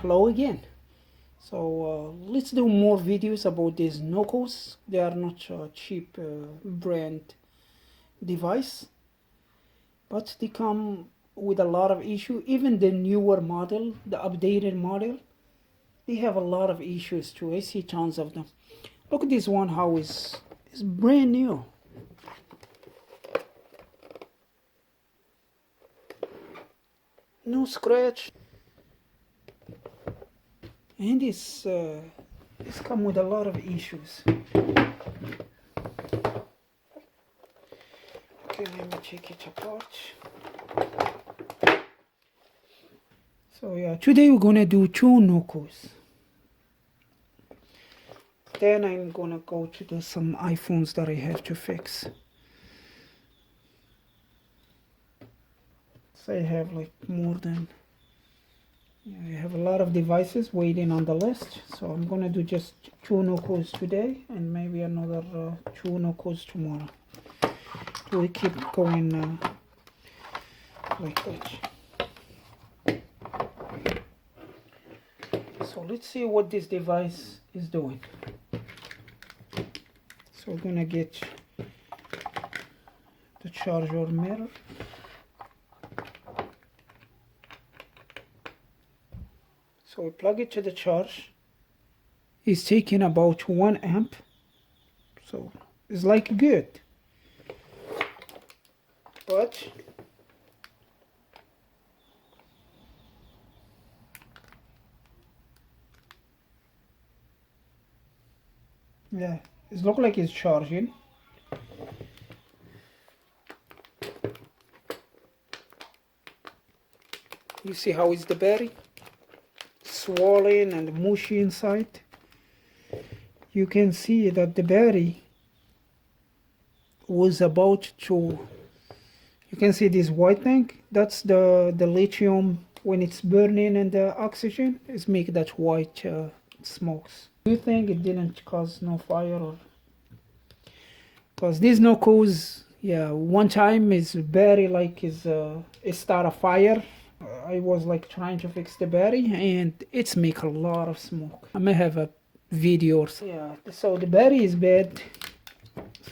Hello again. So let's do more videos about these nocos. They are not a cheap brand device, but they come with a lot of issue. Even the newer model, the updated model, they have a lot of issues too. I see tons of them. Look at this one, how is brand new. No scratch. And it's come with a lot of issues. Okay, let me check it apart. So yeah, today we're gonna do two nocos. Then I'm gonna go to some iPhones that I have to fix. So I have like more than, I have a lot of devices waiting on the list. So I'm gonna do just two nocos today and maybe another two nocos tomorrow. We keep going like that. So let's see what this device is doing. So we're gonna get the charger mirror. So we plug it to the charge. It's taking about 1 amp. So it's like good. But yeah, it looks like it's charging. You see how is the battery? Swollen and mushy inside. You can see that the battery was about to, you can see this white thing, that's the lithium. When it's burning and the oxygen, it's make that white smokes. Do you think it didn't cause no fire? Or because these nocos, yeah, one time is battery like it start a fire. I was like trying to fix the battery and it's make a lot of smoke. I may have a video or so. Yeah, so the battery is bad.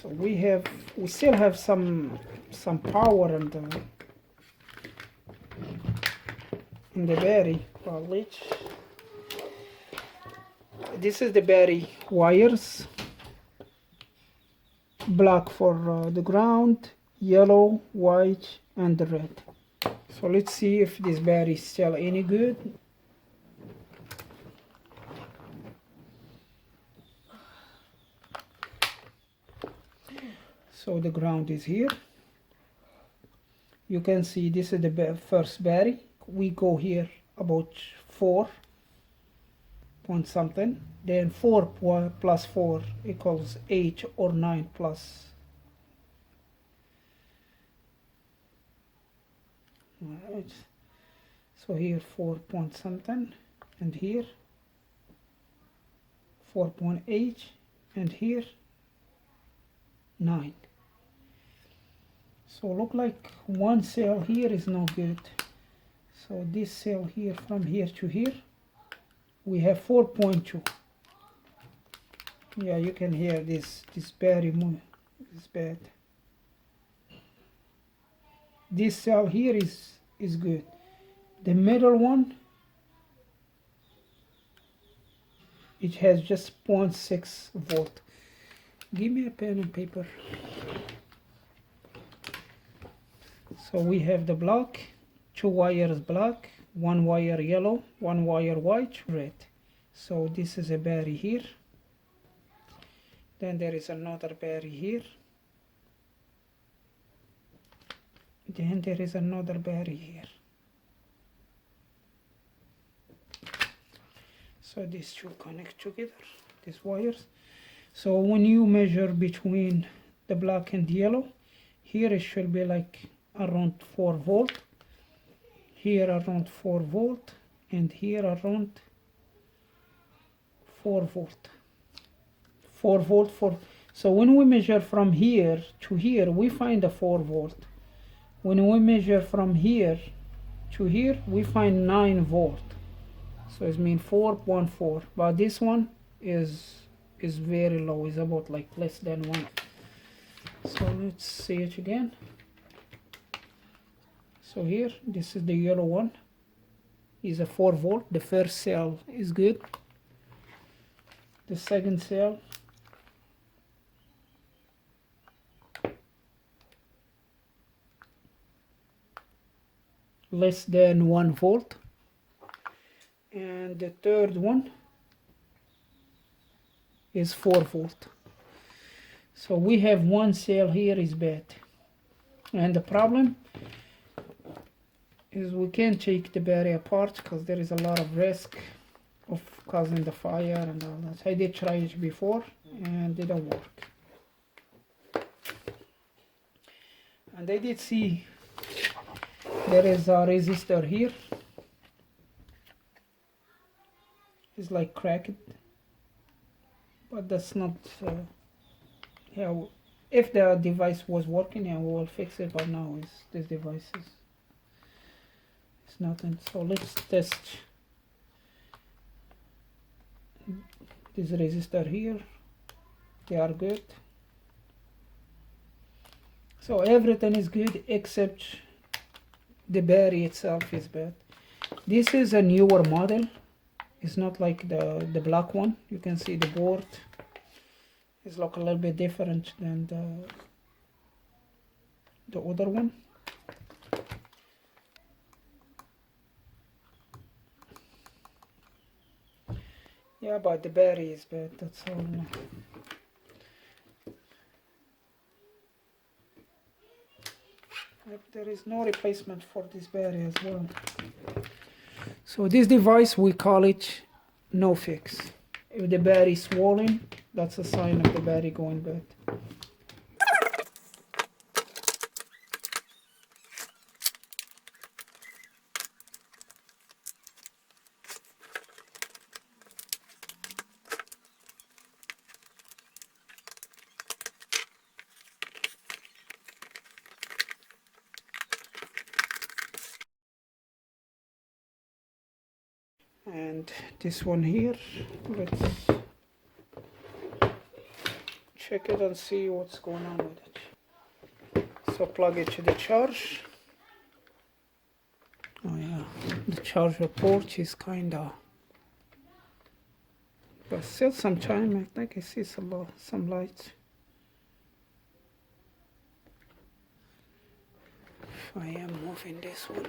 So we still have some power in the battery. Well, this is the battery wires. Black for the ground, yellow, white, and red. So let's see if this battery is still any good. So the ground is here. You can see this is the first battery. We go here about 4 point something. Then 4 plus 4 equals 8 or 9 plus. Right. So here 4 point something, and here 4.8, and here 9. So look like one cell here is no good. So this cell here, from here to here, we have 4.2. Yeah, you can hear this battery move. It's bad. This cell here is good. The middle one, it has just 0.6 volt. Give me a pen and paper. So we have the block, 2 wires black, 1 wire yellow, 1 wire white, red. So this is a battery here. Then there is another battery here. Then there is another battery here. So these two connect together, these wires. So when you measure between the black and yellow, here it should be like around 4 volt, here around 4 volt, and here around 4 volt. 4 volt for, so when we measure from here to here, we find a 4 volt. When we measure from here to here, we find 9 volt. So it's mean 4.4, but this one is very low. It's about like less than 1. So let's see it again. So here, this is the yellow one. Is a 4 volt. The first cell is good. The second cell less than 1 volt, and the third one is 4 volt. So we have one cell here is bad, and the problem is we can't take the battery apart because there is a lot of risk of causing the fire and all that. I did try it before and it didn't work. And I did see there is a resistor here. It's like cracked, but that's not yeah, if the device was working, yeah, we will fix it, but now this device is nothing. So let's test this resistor here. They are good. So everything is good except the battery itself is bad. This is a newer model. It's not like the black one. You can see the board is look a little bit different than the other one. Yeah, but the battery is bad, that's all. There is no replacement for this battery as well. So this device, we call it no fix. If the battery is swollen, that's a sign of the battery going bad. And this one here, let's check it and see what's going on with it. So plug it to the charge. Oh yeah, the charger port is kinda, but still some time. I think I see some lights. If I am moving this one,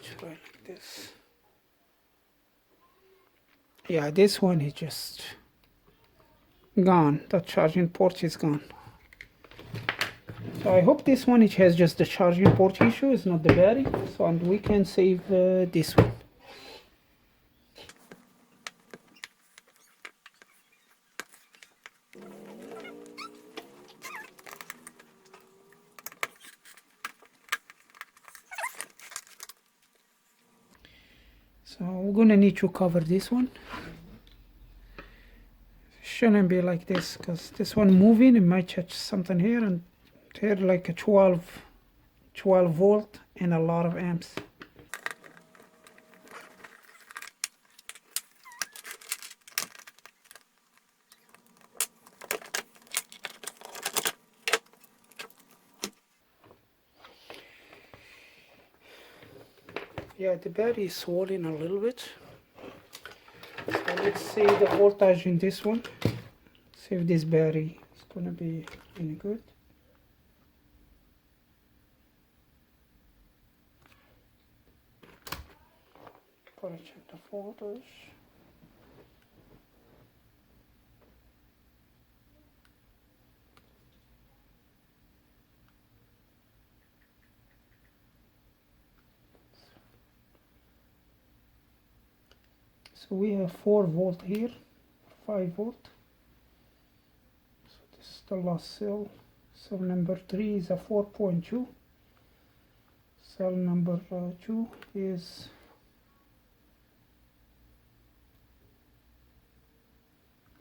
try like this. Yeah, this one is just gone. The charging port is gone. So I hope this one it has just the charging port issue, it's not the battery. So and we can save this one. So we're gonna need to cover this one. Shouldn't be like this because this one moving, it might touch something here, and here like a 12 volt and a lot of amps. Yeah, the battery is swollen a little bit. So let's see the voltage in this one. See if this battery is gonna be any good. Gotta check the voltage. So we have 4 volt here, 5 volt. So this is the last cell. Cell number 3 is a 4.2. Cell number 2 is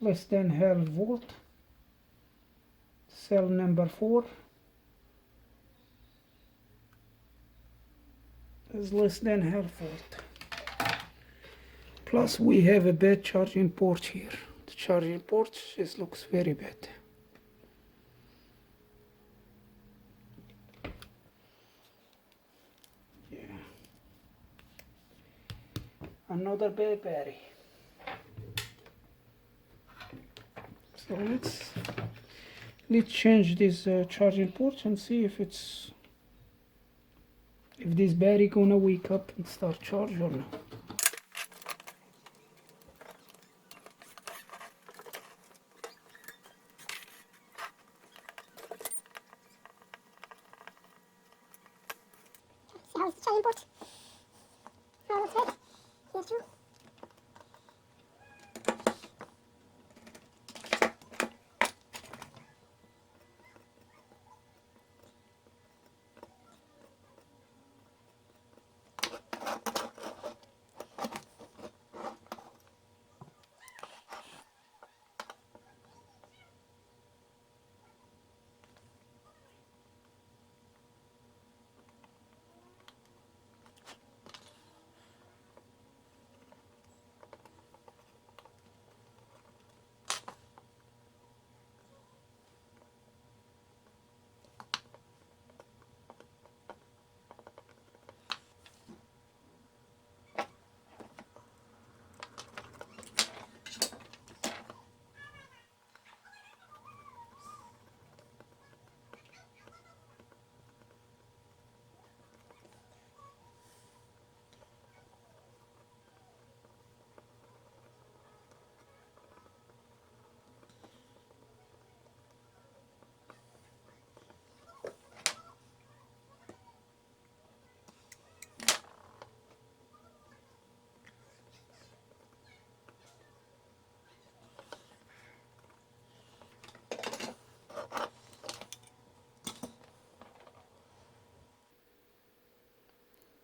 less than half volt. Cell number 4 is less than half volt. Plus we have a bad charging port here. The charging port just looks very bad. Yeah. Another bad battery. So let's change this charging port and see if this battery gonna wake up and start charge or not. See how is the charging port? How it looks like. Here too.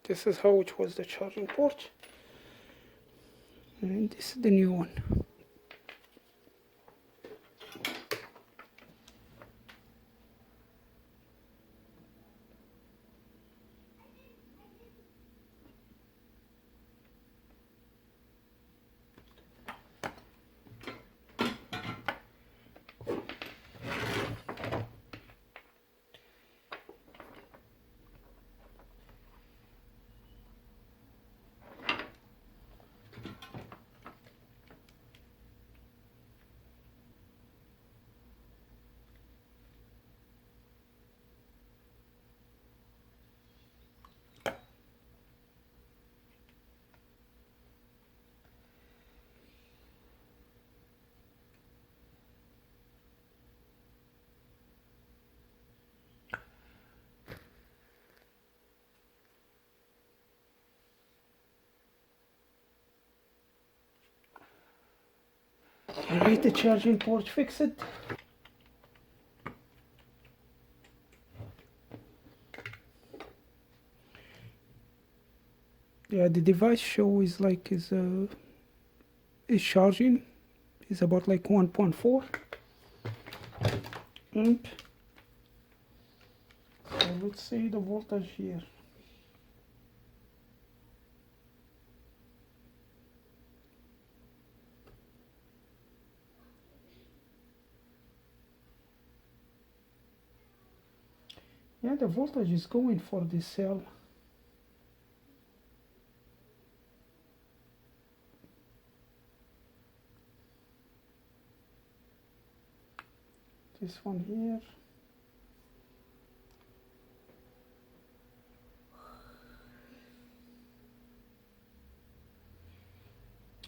This is how it was, the charging port, and this is the new one. Alright, the charging port fixed. Yeah, the device show is like is charging. Is about like 1.4 amp. So let's see the voltage here. Yeah, the voltage is going for this cell. This one here.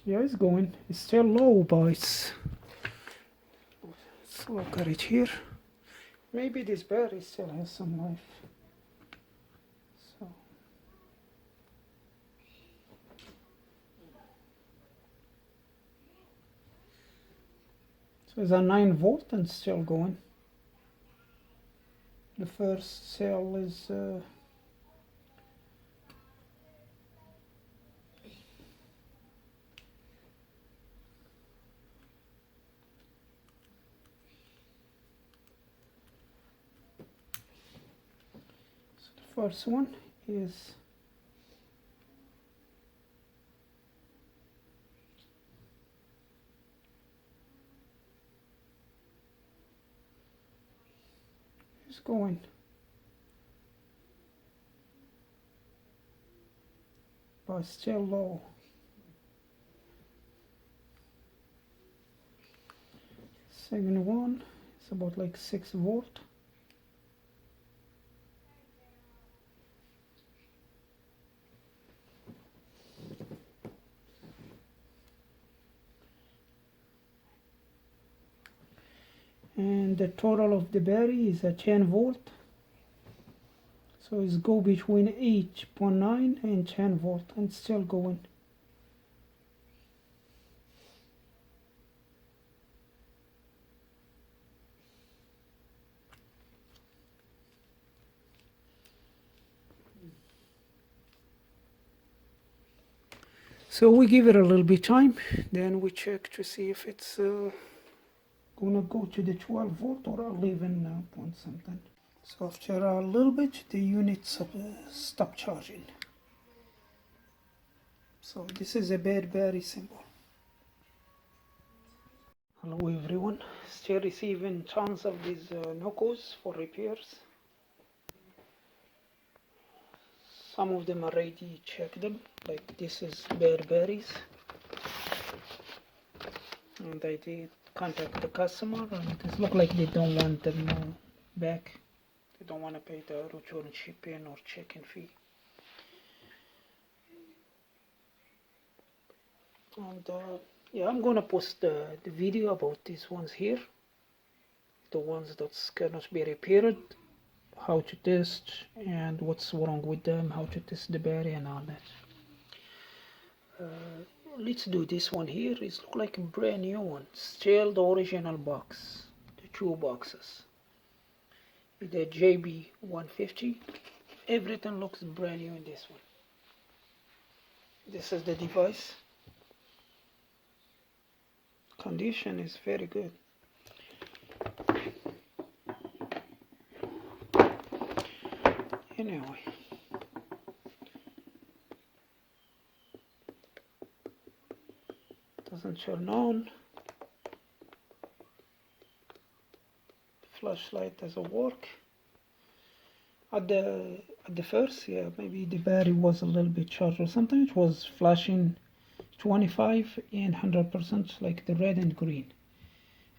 Yeah, it's going. It's still low, but let's look at it here. Maybe this battery still has some life. So it's a 9 volt and still going. The first cell is first one is going. But still low. Second one is about like 6 volt. And the total of the battery is a 10 volt. So it's go between 8.9 and 10 volt and still going. So we give it a little bit time, then we check to see if it's gonna go to the 12 volt or 11 point something. So after a little bit, the unit stop charging. So this is a bad battery symbol. Hello everyone, still receiving tons of these nocos for repairs. Some of them already checked them, like this is bad batteries. And I did contact the customer and it looks like they don't want them back. They don't want to pay the return shipping or checking fee. And yeah, I'm gonna post the video about these ones here, the ones that cannot be repaired, how to test and what's wrong with them, how to test the battery and all that. Let's do this one here. It looks like a brand new one, still the original box, the 2 boxes, the GB150. Everything looks brand new in this one. This is the device. Condition is very good. Anyway, doesn't turn on. Flashlight doesn't work. At the first, yeah, maybe the battery was a little bit charged or something. It was flashing 25 and 100%, like the red and green,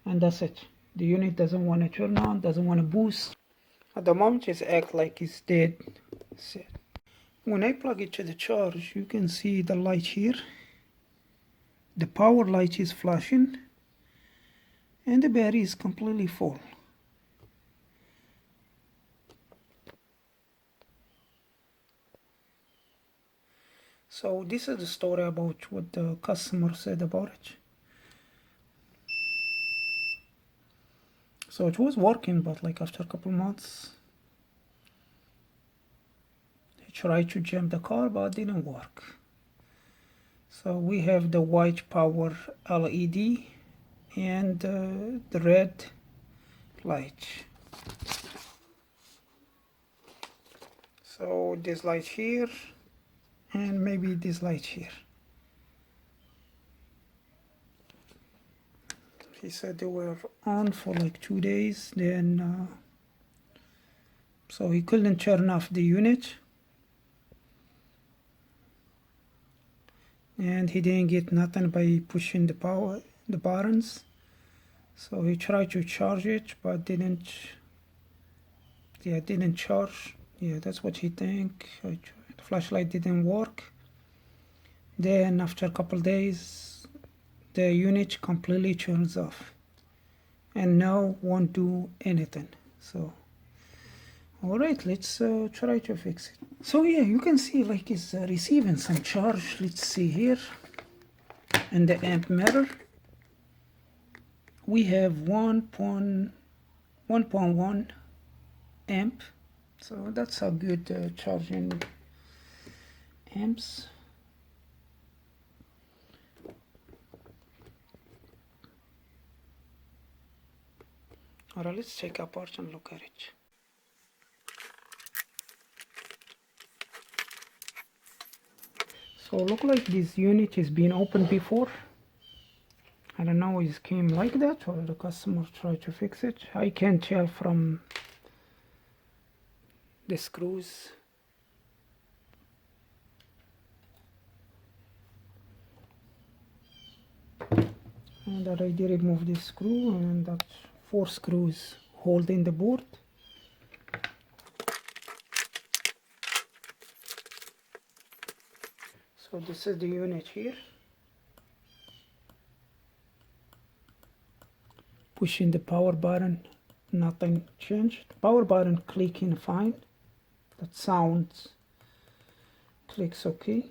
and that's it. The unit doesn't want to turn on, doesn't want to boost. At the moment it acts like it's dead set. When I plug it to the charge, you can see the light here. The power light is flashing and the battery is completely full. So this is the story about what the customer said about it. So it was working, but like after a couple months, he tried to jam the car, but it didn't work. So we have the white power LED and the red light. So this light here and maybe this light here. He said they were on for like 2 days, then so he couldn't turn off the unit and he didn't get nothing by pushing the buttons. So he tried to charge it but didn't charge. Yeah, that's what he think. The flashlight didn't work. Then after a couple days the unit completely turns off and now won't do anything. So alright, let's try to fix it. So yeah, you can see like it's receiving some charge. Let's see here in the amp meter we have 1.1 amp, so that's a good charging amps. Alright, let's take apart and look at it. So look like this unit has been opened before. I don't know if it came like that or the customer tried to fix it. I can't tell from the screws. And already remove this screw, and that's 4 screws holding the board. So this is the unit here. Pushing the power button, nothing changed. Power button clicking fine. That sounds clicks okay.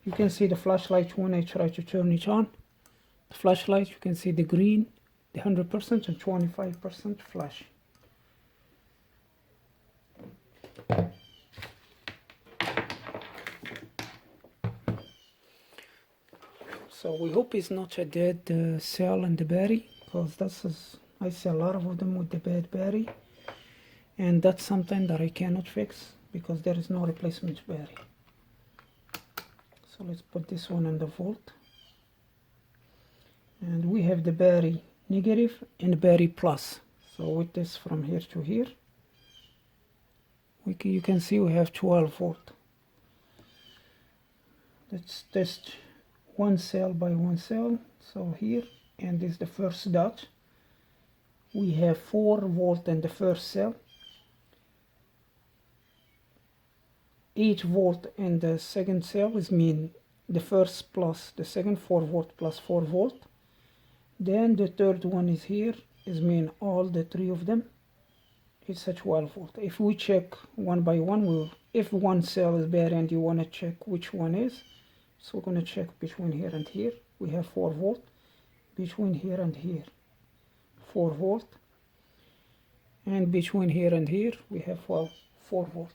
You can see the flashlight when I try to turn it on. The flashlight, you can see the green, the 100% and 25% flash. So we hope it's not a dead cell in the battery, because I see a lot of them with the bad battery, and that's something that I cannot fix because there is no replacement battery. So let's put this one in the volt, and we have the battery negative and the battery plus. So with this from here to here, you can see we have 12 volt. Let's test one cell by one cell. So here, and this is the first dot, we have 4 volt in the first cell, 8 volt in the second cell, is mean the first plus the second, 4 volt plus 4 volt. Then the third one is here, is mean all the 3 of them, it's a 12 volt. If we check one by one, if one cell is bad and you want to check which one is, so we're going to check between here and here, we have 4 volt, between here and here 4 volt, and between here and here we have 4 volt.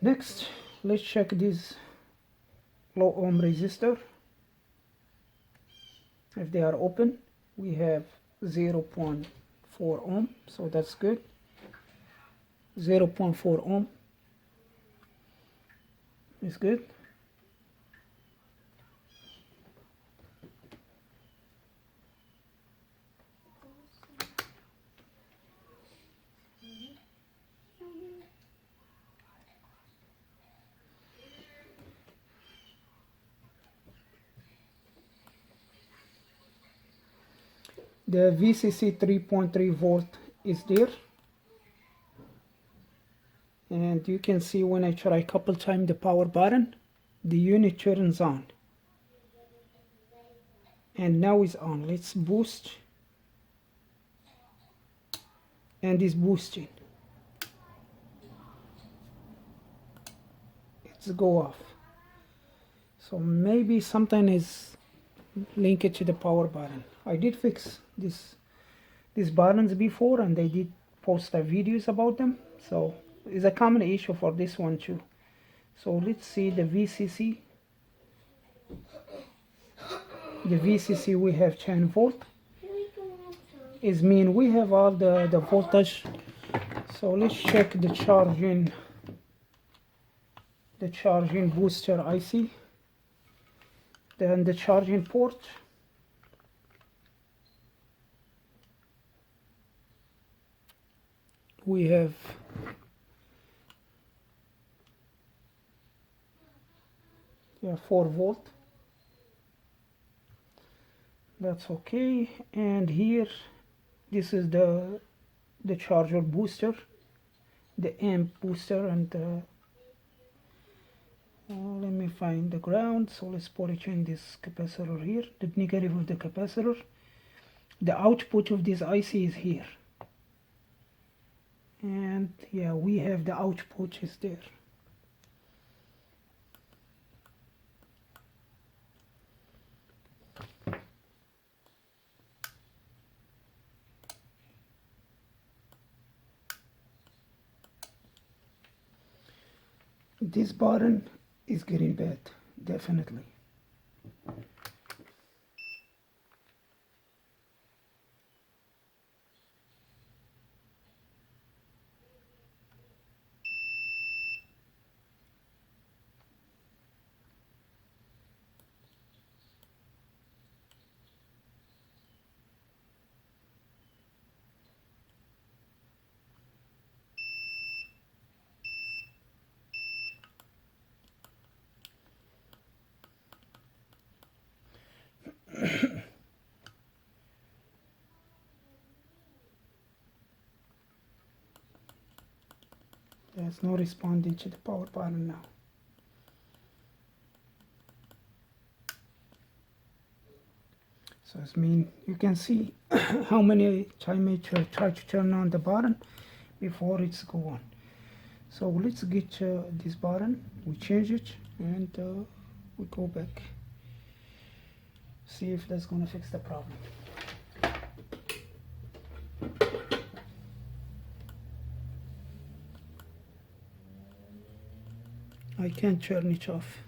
Next, let's check this low ohm resistor. If they are open, we have 0.4 ohm, so that's good. 0.4 ohm is good. The VCC 3.3 volt is there, and you can see when I try a couple times the power button, the unit turns on, and now it's on. Let's boost, and it's boosting. It's go off. So maybe something is linked to the power button. I did fix these buttons before, and they did post videos about them, so it's a common issue for this one too. So let's see the VCC. The VCC we have 10 volt, is mean we have all the voltage. So let's check the charging booster IC, then the charging port. We have yeah 4 volt, that's okay. And here, this is the charger booster, the amp booster, and let me find the ground. So let's put it in this capacitor here, the negative of the capacitor. The output of this IC is here, and yeah, we have the output is there. This button is getting bad, definitely. There's no responding to the power button now. So it means you can see how many times I try to turn on the button before it's go on. So let's get this button, we change it, and we go back. See if that's gonna fix the problem. I can't turn it off.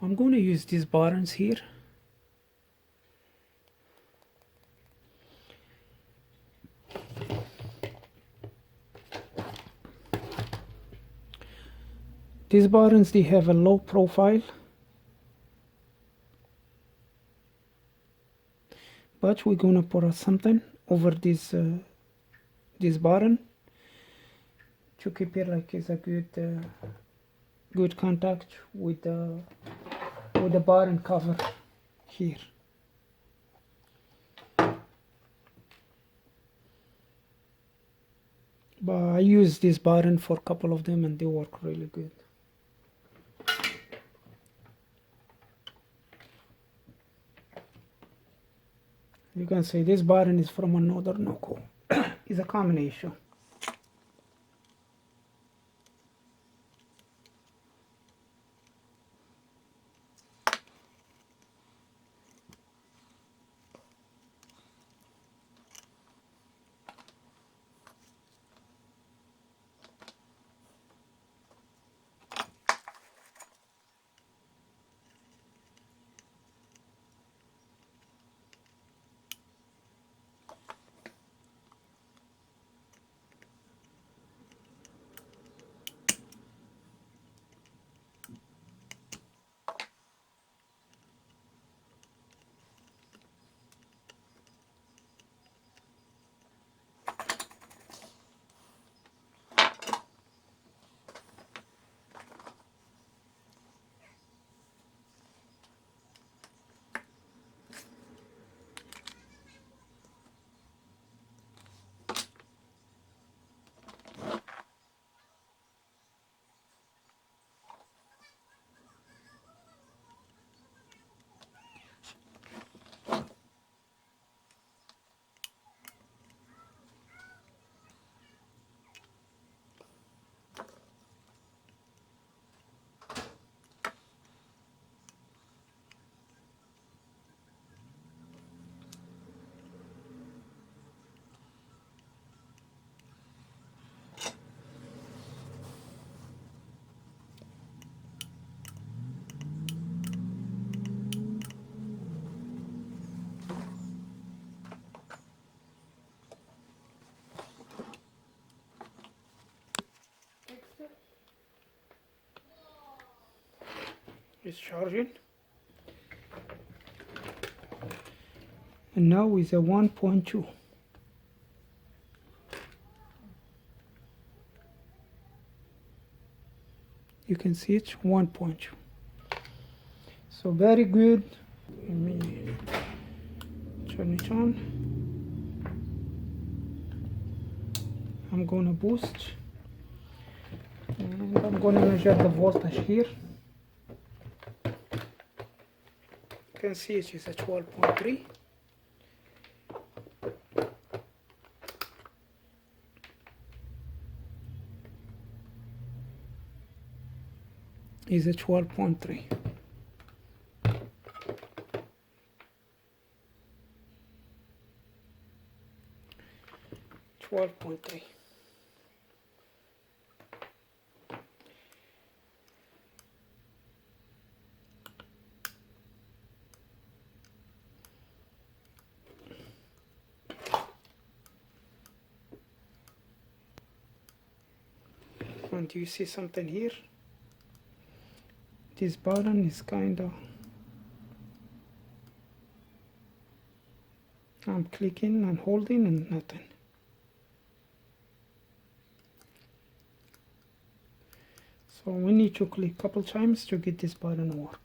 I'm going to use these buttons here. These buttons, they have a low profile, but we're going to put something over this button to keep it like it's a good contact with the button cover here. But I use this button for a couple of them and they work really good. You can see this button is from another noco. It's a combination. It's charging. And now it's a 1.2. You can see it's 1.2. So very good. Let me turn it on. I'm gonna boost. And I'm gonna measure the voltage here. You can see it is a 12.3. Is a 12.3. And do you see something here? This button is kinda, I'm clicking and holding and nothing. So we need to click a couple times to get this button to work.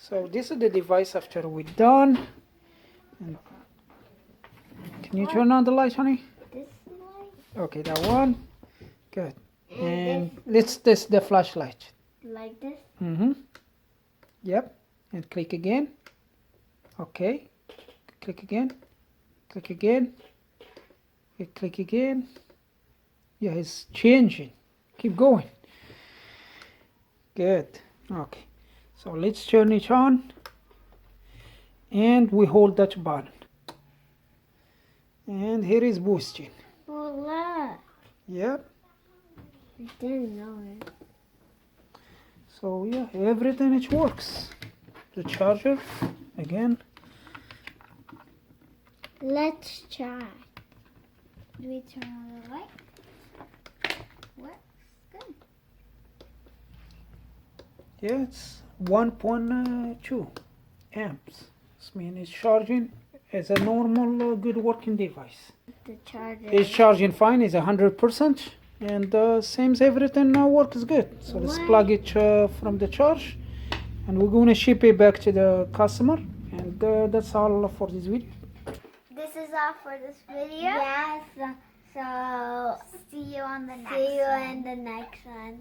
So this is the device after we're done. And can you turn on the light, honey? This light? Okay, that one. Good. And let's test the flashlight. Like this? Mm-hmm. Yep. And click again. Okay. Click again. Click again. Click again. Yeah, it's changing. Keep going. Good. Okay. So let's turn it on. And we hold that button. And here is boosting. Voila! Yep. I didn't know it. So yeah, everything it works. The charger again. Let's try. Do we turn on the light? Works good. Yeah, it's 1.2 amps. This means it's charging as a normal good working device. The charger. It's charging fine. It's 100%, and same as everything works good. So let's plug it from the charge, and we're gonna ship it back to the customer. And that's all for this video. This is all for this video. Yes. So see you on the next one. See you in the next one.